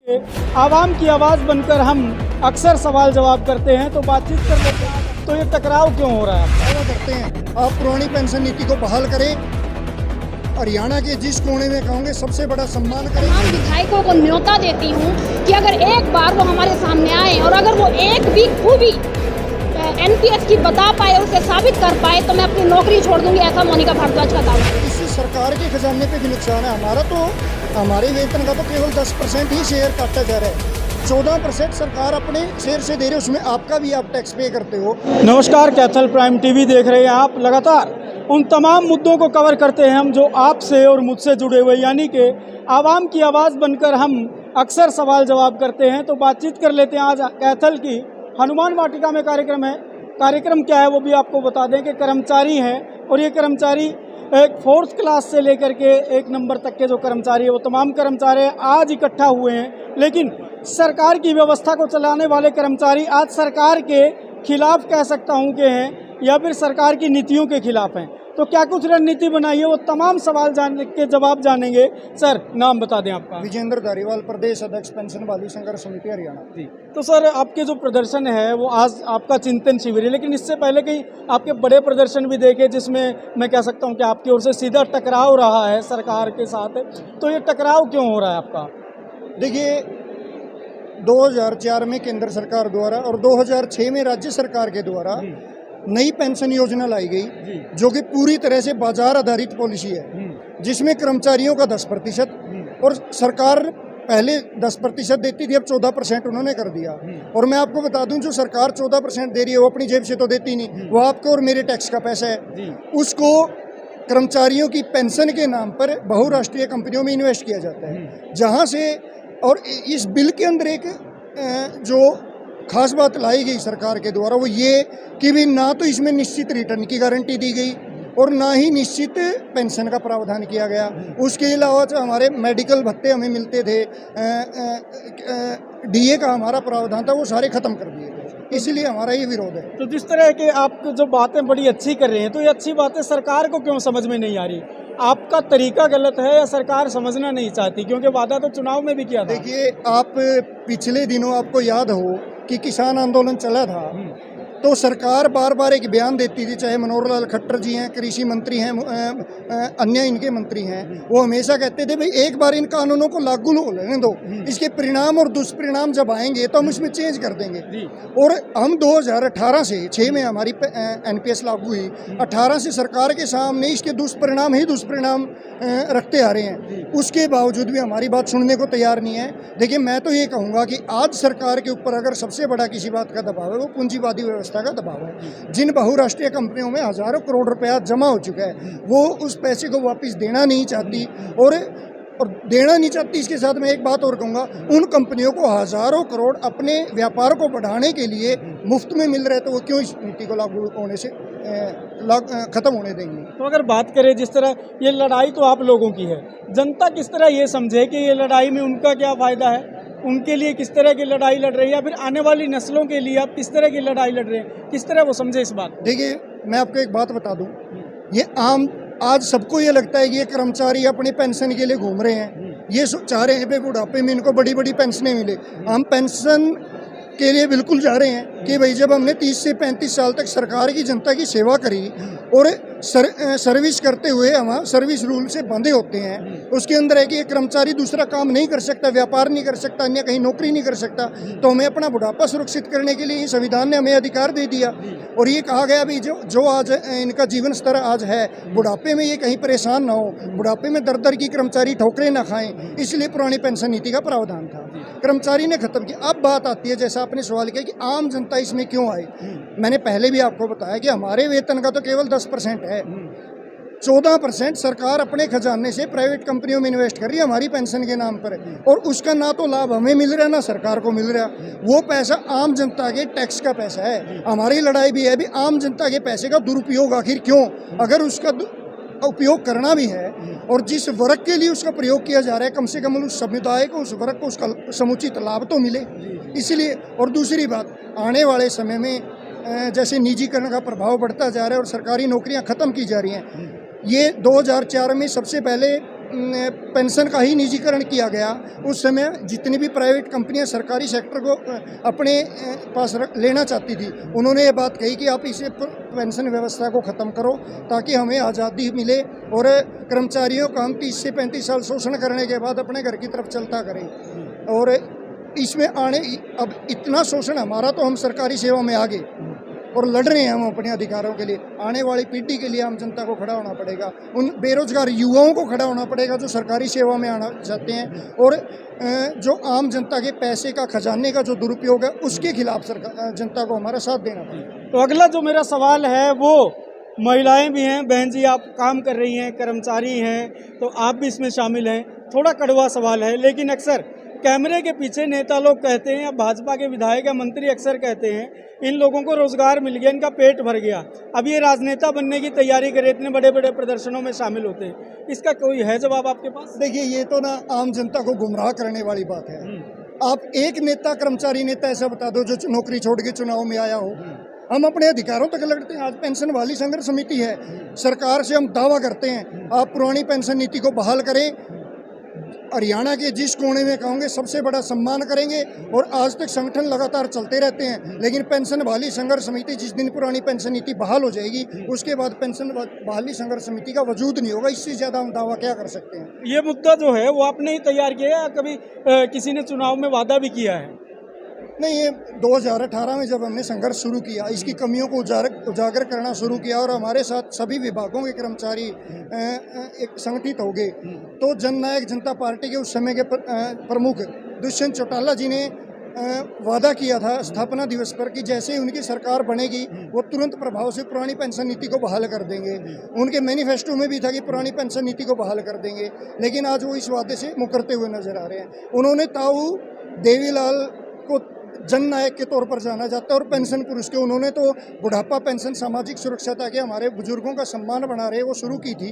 आवाम की आवाज़ बनकर हम अक्सर सवाल जवाब करते हैं, तो बातचीत कर लेते हैं। तो ये टकराव क्यों हो रहा है? क्या करते हैं आप पुरानी पेंशन नीति को बहाल करें, हरियाणा के जिस कोने में कहोगे सबसे बड़ा सम्मान करें। तमाम विधायकों को न्योता देती हूँ कि अगर एक बार वो हमारे सामने आए और अगर वो एक भी खूबी एनपीएस की बता पाए, उसे साबित कर पाए, तो मैं अपनी नौकरी छोड़ दूंगी। ऐसा मोनिका भारद्वाज का दावा है। इससे सरकार के खजाने पे भी नुकसान है। हमारे वेतन का तो केवल 10% ही शेयर काटा जा रहा है। 14% सरकार अपने शेयर से दे रही है, उसमें आपका भी आप टैक्स पे करते हो। नमस्कार, कैथल प्राइम टीवी देख रहे हैं आप। लगातार उन तमाम मुद्दों को कवर करते हैं हम जो आपसे और मुझसे जुड़े हुए, यानी कि आवाम की आवाज़ बनकर हम अक्सर सवाल जवाब करते हैं। तो बातचीत कर लेते हैं। आज कैथल की हनुमान वाटिका में कार्यक्रम है। कार्यक्रम क्या है वो भी आपको बता दें कि कर्मचारी हैं, और ये कर्मचारी एक 4th क्लास से लेकर के 1 नंबर तक के जो कर्मचारी है वो तमाम कर्मचारी आज इकट्ठा हुए हैं। लेकिन सरकार की व्यवस्था को चलाने वाले कर्मचारी आज सरकार के खिलाफ कह सकता हूं कि हैं, या फिर सरकार की नीतियों के खिलाफ हैं। तो क्या कुछ रणनीति बनाई है, वो तमाम सवाल जानने के जवाब जानेंगे। सर, नाम बता दें आपका। विजेंद्र धारीवाल, प्रदेश अध्यक्ष पेंशन वाली संघर्ष समिति हरियाणा। जी, तो सर आपके जो प्रदर्शन है वो आज आपका चिंतन शिविर है, लेकिन इससे पहले कई आपके बड़े प्रदर्शन भी देखे जिसमें मैं कह सकता हूं कि आपकी ओर से सीधा टकराव रहा है सरकार के साथ। तो ये टकराव क्यों हो रहा है आपका? देखिए, 2004 में केंद्र सरकार द्वारा और 2006 में राज्य सरकार के द्वारा नई पेंशन योजना लाई गई, जो कि पूरी तरह से बाजार आधारित पॉलिसी है, जिसमें कर्मचारियों का 10% और सरकार पहले 10% देती थी, अब 14% उन्होंने कर दिया। और मैं आपको बता दूं, जो सरकार 14% दे रही है वो अपनी जेब से तो देती नहीं, वो आपके और मेरे टैक्स का पैसा है। उसको कर्मचारियों की पेंशन के नाम पर बहुराष्ट्रीय कंपनियों में इन्वेस्ट किया जाता है, जहाँ से। और इस बिल के अंदर एक जो खास बात लाई गई सरकार के द्वारा वो ये कि भी ना तो इसमें निश्चित रिटर्न की गारंटी दी गई और ना ही निश्चित पेंशन का प्रावधान किया गया। उसके अलावा जो हमारे मेडिकल भत्ते हमें मिलते थे, डीए का हमारा प्रावधान था, वो सारे खत्म कर दिए गए। इसलिए हमारा ये विरोध है। तो जिस तरह के आप जो बातें बड़ी अच्छी कर रहे हैं, तो ये अच्छी बातें सरकार को क्यों समझ में नहीं आ रही? आपका तरीका गलत है या सरकार समझना नहीं चाहती? क्योंकि वादा तो चुनाव में भी किया था। देखिए, आप पिछले दिनों आपको याद हो कि किसान आंदोलन चला था, तो सरकार बार बार एक बयान देती थी, चाहे मनोहर लाल खट्टर जी हैं, कृषि मंत्री हैं, अन्य इनके मंत्री हैं, वो हमेशा कहते थे भाई एक बार इन कानूनों को लागू लेने दो, इसके परिणाम और दुष्परिणाम जब आएंगे तो हम उसमें चेंज कर देंगे। और हम 2018 से 6 में हमारी एनपीएस लागू हुई, 18 से सरकार के सामने इसके दुष्परिणाम ही दुष्परिणाम रखते आ रहे हैं। उसके बावजूद भी हमारी बात सुनने को तैयार नहीं है। देखिए, मैं तो ये कहूँगा कि आज सरकार के ऊपर अगर सबसे बड़ा किसी बात का दबाव है वो पूंजीवादी व्यवस्था का दबाव है। जिन बहुराष्ट्रीय कंपनियों में हजारों करोड़ रुपया जमा हो चुका है, वो उस पैसे को वापस देना नहीं चाहती और देना नहीं चाहती। इसके साथ मैं एक बात और कहूँगा, उन कंपनियों को हजारों करोड़ अपने व्यापार को बढ़ाने के लिए मुफ्त में मिल रहे, तो वो क्यों इस नीति को लागू होने से खत्म होने देंगे? तो अगर बात करें जिस तरह ये लड़ाई तो आप लोगों की है, जनता किस तरह ये समझे कि ये लड़ाई में उनका क्या फ़ायदा है? उनके लिए किस तरह की लड़ाई लड़ रही है, या फिर आने वाली नस्लों के लिए आप किस तरह की लड़ाई लड़ रहे हैं? किस तरह वो समझे इस बात? देखिए, मैं आपको एक बात बता दूं, ये आज सबको ये लगता है कि ये कर्मचारी अपनी पेंशन के लिए घूम रहे हैं, ये चाह रहे हैं बुढ़ापे में इनको बड़ी बड़ी पेंशनें मिले। हम पेंशन के लिए बिल्कुल जा रहे हैं कि भाई जब हमने 30 से 35 साल तक सरकार की जनता की सेवा करी और सर्विस करते हुए हम सर्विस रूल से बंधे होते हैं, उसके अंदर है कि एक कर्मचारी दूसरा काम नहीं कर सकता, व्यापार नहीं कर सकता, अन्य कहीं नौकरी नहीं कर सकता, तो हमें अपना बुढ़ापा सुरक्षित करने के लिए संविधान ने हमें अधिकार दे दिया। और ये कहा गया भी जो आज इनका जीवन स्तर आज है, बुढ़ापे में ये कहीं परेशान ना हो, बुढ़ापे में दर दर की कर्मचारी ठोकरें ना खाएं, इसलिए पुरानी पेंशन नीति का प्रावधान था, कर्मचारी ने खत्म किया। अब बात आती है, जैसा आपने सवाल किया कि आम जनता इसमें क्यों आई, मैंने पहले भी आपको बताया कि हमारे वेतन का तो केवल 10% है, 14% सरकार अपने खजाने से प्राइवेट कंपनियों में इन्वेस्ट कर रही है हमारी पेंशन के नाम पर, और उसका ना तो लाभ हमें मिल रहा ना सरकार को मिल रहा। वो पैसा आम जनता के टैक्स का पैसा है। हमारी लड़ाई भी है भी आम जनता के पैसे का दुरुपयोग आखिर क्यों, अगर उसका उपयोग करना भी है और जिस वर्ग के लिए उसका प्रयोग किया जा रहा है, कम से कम उस समुदाय को, उस वर्ग को उसका समुचित लाभ तो मिले, इसलिए। और दूसरी बात, आने वाले समय में जैसे निजीकरण का प्रभाव बढ़ता जा रहा है और सरकारी नौकरियां खत्म की जा रही हैं, ये 2004 में सबसे पहले पेंशन का ही निजीकरण किया गया, उस समय जितनी भी प्राइवेट कंपनियां सरकारी सेक्टर को अपने पास लेना चाहती थी, उन्होंने ये बात कही कि आप इसे पेंशन व्यवस्था को ख़त्म करो ताकि हमें आज़ादी मिले और कर्मचारियों का हम 30 से 35 साल शोषण करने के बाद अपने घर की तरफ चलता करें। और इसमें अब इतना शोषण हमारा, तो हम सरकारी सेवा में आगे और लड़ रहे हैं हम अपने अधिकारों के लिए। आने वाली पीढ़ी के लिए आम जनता को खड़ा होना पड़ेगा, उन बेरोजगार युवाओं को खड़ा होना पड़ेगा जो सरकारी सेवा में आना चाहते हैं, और जो आम जनता के पैसे का, खजाने का जो दुरुपयोग है, उसके खिलाफ सरकार जनता को हमारा साथ देना पड़ेगा। तो अगला जो मेरा सवाल है वो महिलाएं भी हैं। बहन जी, आप काम कर रही हैं, कर्मचारी हैं, तो आप भी इसमें शामिल हैं। थोड़ा कड़वा सवाल है, लेकिन अक्सर कैमरे के पीछे नेता लोग कहते हैं या भाजपा के विधायक या मंत्री अक्सर कहते हैं इन लोगों को रोजगार मिल गया, इनका पेट भर गया, अब ये राजनेता बनने की तैयारी करे, इतने बड़े बड़े प्रदर्शनों में शामिल होते हैं। इसका कोई है जवाब आपके पास? देखिए, ये तो ना आम जनता को गुमराह करने वाली बात है। आप एक नेता, कर्मचारी नेता ऐसा बता दो जो नौकरी छोड़ के चुनाव में आया हो। हम अपने अधिकारों तक लड़ते हैं। आज पेंशन वाली संघर्ष समिति है, सरकार से हम दावा करते हैं आप पुरानी पेंशन नीति को बहाल करें, हरियाणा के जिस कोने में कहोगे सबसे बड़ा सम्मान करेंगे। और आज तक संगठन लगातार चलते रहते हैं, लेकिन पेंशन बहाली संघर्ष समिति जिस दिन पुरानी पेंशन नीति बहाल हो जाएगी, उसके बाद पेंशन बहाली संघर्ष समिति का वजूद नहीं होगा। इससे ज़्यादा हम दावा क्या कर सकते हैं? ये मुद्दा जो है वो आपने ही तैयार किया या कभी किसी ने चुनाव में वादा भी किया है? नहीं, ये 2018 में जब हमने संघर्ष शुरू किया, इसकी कमियों को उजागर करना शुरू किया और हमारे साथ सभी विभागों के कर्मचारी एक संगठित हो गए, तो जननायक जनता पार्टी के उस समय के प्रमुख दुष्यंत चौटाला जी ने वादा किया था स्थापना दिवस पर कि जैसे ही उनकी सरकार बनेगी वो तुरंत प्रभाव से पुरानी पेंशन नीति को बहाल कर देंगे। उनके मैनिफेस्टो में भी था कि पुरानी पेंशन नीति को बहाल कर देंगे, लेकिन आज वो इस वादे से मुकरते हुए नजर आ रहे हैं। उन्होंने ताऊ देवीलाल को जननायक के तौर पर जाना जाता है और पेंशन पुरुष के, उन्होंने तो बुढ़ापा पेंशन सामाजिक सुरक्षा ताकि हमारे बुजुर्गों का सम्मान बना रहे वो शुरू की थी।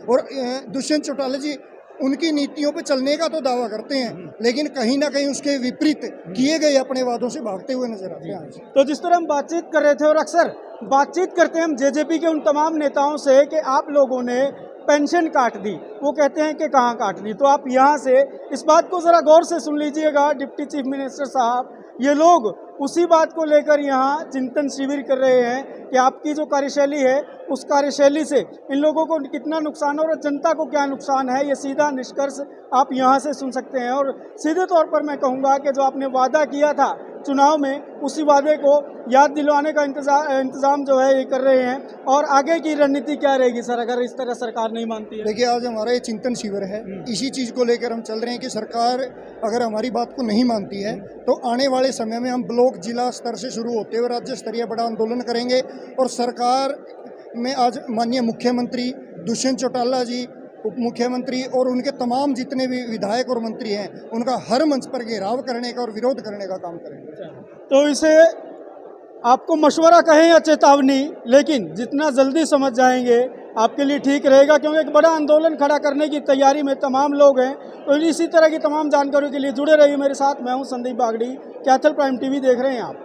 और दुष्यंत चौटाला जी उनकी नीतियों पे चलने का तो दावा करते हैं, लेकिन कहीं ना कहीं उसके विपरीत किए गए अपने वादों से भागते हुए नजर आते हैं। तो जिस तरह हम बातचीत कर रहे थे, और अक्सर बातचीत करते हैं हम जेजेपी के उन तमाम नेताओं से कि आप लोगों ने पेंशन काट दी, वो कहते हैं कि कहाँ काट दी। तो आप यहाँ से इस बात को ज़रा गौर से सुन लीजिएगा डिप्टी चीफ मिनिस्टर साहब, ये लोग उसी बात को लेकर यहाँ चिंतन शिविर कर रहे हैं कि आपकी जो कार्यशैली है उस कार्यशैली से इन लोगों को कितना नुकसान है और जनता को क्या नुकसान है, ये सीधा निष्कर्ष आप यहाँ से सुन सकते हैं। और सीधे तौर पर मैं कहूँगा कि जो आपने वादा किया था चुनाव में, उसी वादे को याद दिलवाने का इंतजाम जो है ये कर रहे हैं। और आगे की रणनीति क्या रहेगी सर, अगर इस तरह सरकार नहीं मानती है? देखिए, आज हमारा ये चिंतन शिविर है, इसी चीज़ को लेकर हम चल रहे हैं कि सरकार अगर हमारी बात को नहीं मानती है तो आने वाले समय में हम ब्लॉक जिला स्तर से शुरू होते हुए राज्य स्तरीय बड़ा आंदोलन करेंगे। और सरकार में आज माननीय मुख्यमंत्री दुष्यंत चौटाला जी, उप मुख्यमंत्री और उनके तमाम जितने भी विधायक और मंत्री हैं, उनका हर मंच पर घेराव करने का और विरोध करने का काम करेंगे। तो इसे आपको मशवरा कहें या चेतावनी, लेकिन जितना जल्दी समझ जाएंगे आपके लिए ठीक रहेगा, क्योंकि एक बड़ा आंदोलन खड़ा करने की तैयारी में तमाम लोग हैं। तो इसी तरह की तमाम जानकारियों के लिए जुड़े रहिए मेरे साथ। मैं हूं संदीप बागड़ी, कैथल प्राइम टीवी देख रहे हैं आप।